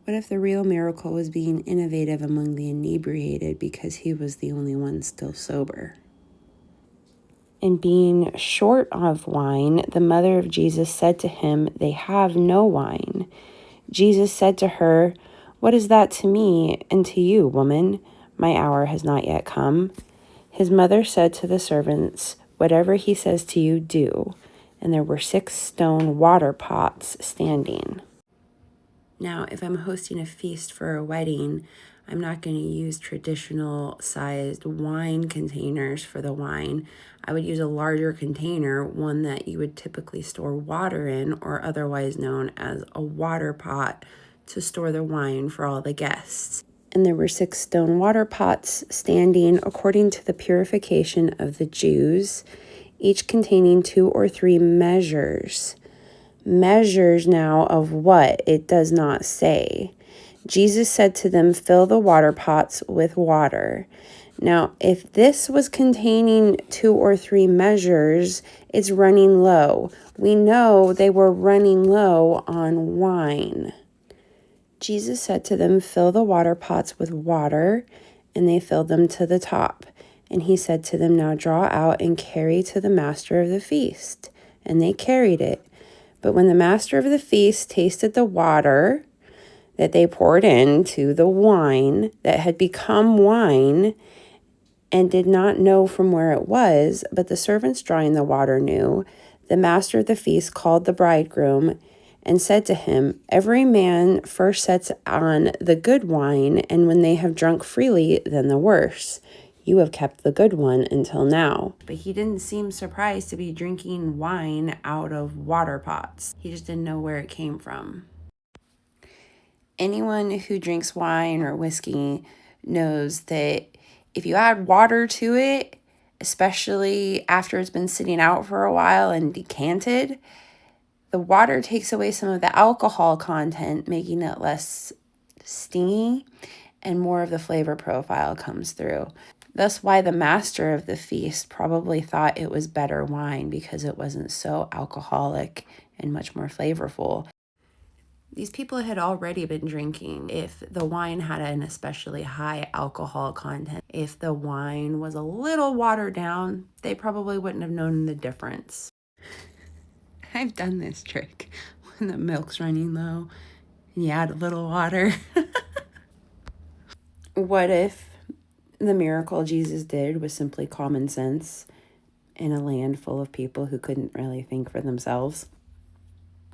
What if the real miracle was being innovative among the inebriated because he was the only one still sober? And being short of wine, the mother of Jesus said to him, "They have no wine." Jesus said to her, "What is that to me and to you, woman? My hour has not yet come." His mother said to the servants, "Whatever he says to you, do." And there were 6 stone water pots standing. Now, if I'm hosting a feast for a wedding, I'm not going to use traditional sized wine containers for the wine. I would use a larger container, one that you would typically store water in, or otherwise known as a water pot, to store the wine for all the guests. And there were 6 stone water pots standing according to the purification of the Jews, each containing 2 or 3 measures. Measures now of what? It does not say. Jesus said to them, "Fill the water pots with water." Now, if this was containing 2 or 3 measures, it's running low. We know they were running low on wine. Jesus said to them, "Fill the water pots with water," and they filled them to the top. And he said to them, "Now draw out and carry to the master of the feast." And they carried it. But when the master of the feast tasted the water that they poured into the wine that had become wine, and did not know from where it was, but the servants drawing the water knew, the master of the feast called the bridegroom and said to him, "Every man first sets on the good wine, and when they have drunk freely, then the worse. You have kept the good one until now." But he didn't seem surprised to be drinking wine out of water pots. He just didn't know where it came from. Anyone who drinks wine or whiskey knows that if you add water to it, especially after it's been sitting out for a while and decanted, the water takes away some of the alcohol content, making it less stingy, and more of the flavor profile comes through. Thus why the master of the feast probably thought it was better wine, because it wasn't so alcoholic and much more flavorful. These people had already been drinking. If the wine had an especially high alcohol content, if the wine was a little watered down, they probably wouldn't have known the difference. I've done this trick when the milk's running low and you add a little water. What if the miracle Jesus did was simply common sense in a land full of people who couldn't really think for themselves?